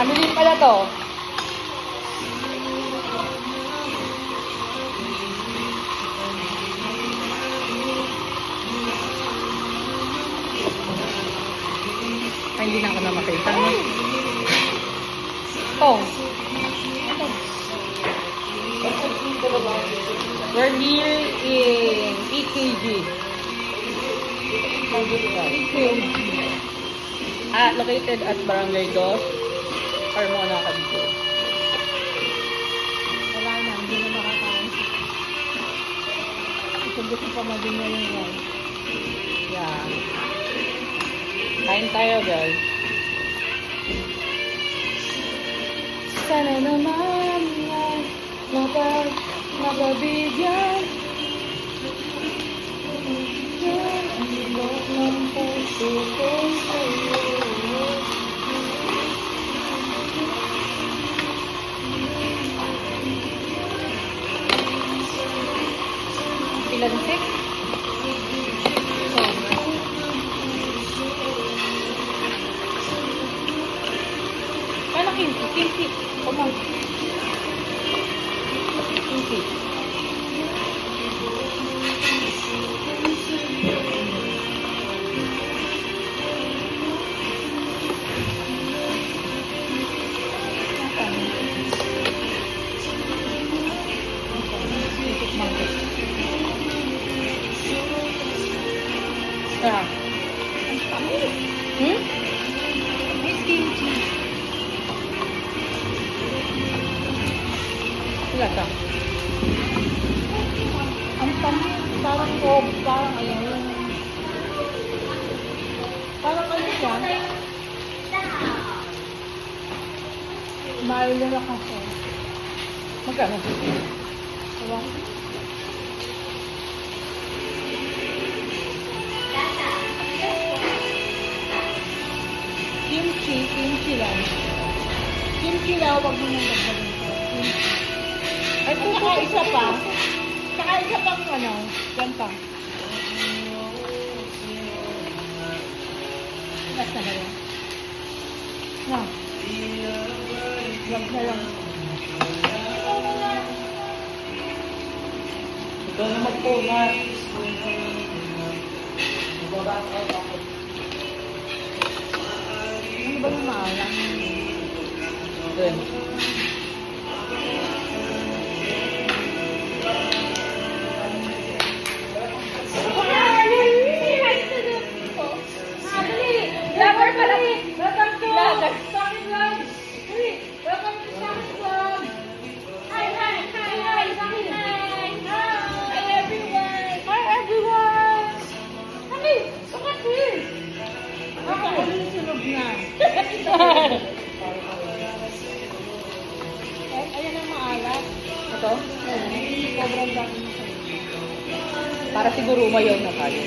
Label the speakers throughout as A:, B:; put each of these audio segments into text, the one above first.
A: Malilit pala to. Ay, hindi na ako na makita. Oh. We're here in EKG. EKG. Located at Barangay Dos, Carmona, Cavite.
B: Wala na, hindi na makakain. Ito pa maging yan.
A: Yeah. Kain tayo, guys. Sana naman ay mababigyan ang ilok ng puso ko sa'yo. Pilansik? Kaya kimchi. Come on. Kimchi. Ah.
B: May kimchi.
A: Wala ka.
B: Ang tamis, parang ayun. Parang ano siya? Milo na kasi.
A: Magkano?
B: Diba? Kimchi lang. Kimchi lang, wag mo nang dagdagan ko. Kimchi. At saka isa pa. Saka isa pang ano, yan pa. Last na ba yan? Na. Vlog na lang.
A: Ikaw na magpunat.
B: Ano ba yung maalam?
A: Doon.
B: Lover pala! Welcome to Sakit Vlog! Welcome to Sakit Vlog! Hi! Sakit! Hi everyone! Hi! Sakit! Ako ulit sunog na. Ayan ang maalat.
A: Ito?
B: Sobrang dami.
A: Para siguro umayaw na tayo.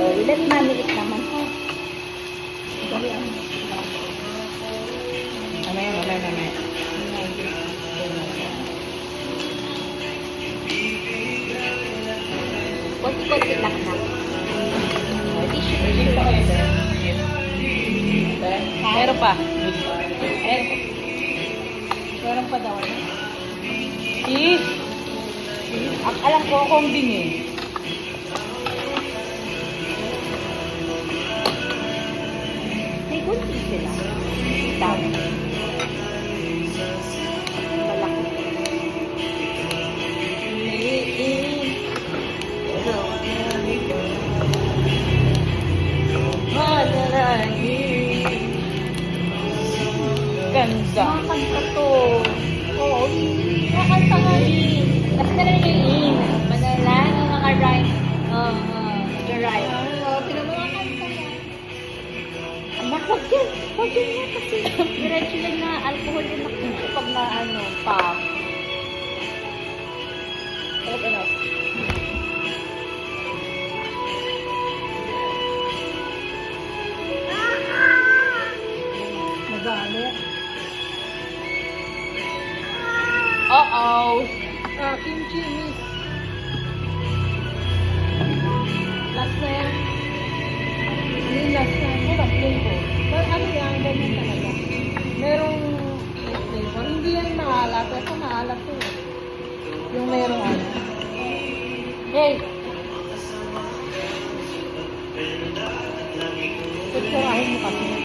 B: Let maliit naman ha.
A: Mamaya.
B: Konti-konti lang na.
A: Ready pa kayo, sir? Meron pa.
B: Meron pa daw.
A: Cheese. Alam ko kombing eh.
B: May kunti sila. Dami. Malaki.
A: Ganda.
B: Makakanta to. Oo, makakanta nga rin. Tapos na lang yung in. Manalangin, naka-rhyme. Naka-rhyme. Pinamakanta na. Anak, wag yan. Wag yan nga kasi. Diretso lang na alcohol yung nakita pag na pop. Ano? Nagalit.
A: Uh-oh.
B: Kimchi mix. Last na yan. Ano yung last na? Walang flavor. But ano yan, ganyan talaga. Merong flavor. Hindi yan maalat. Ito maalat yun. Yung merong ano. Hey!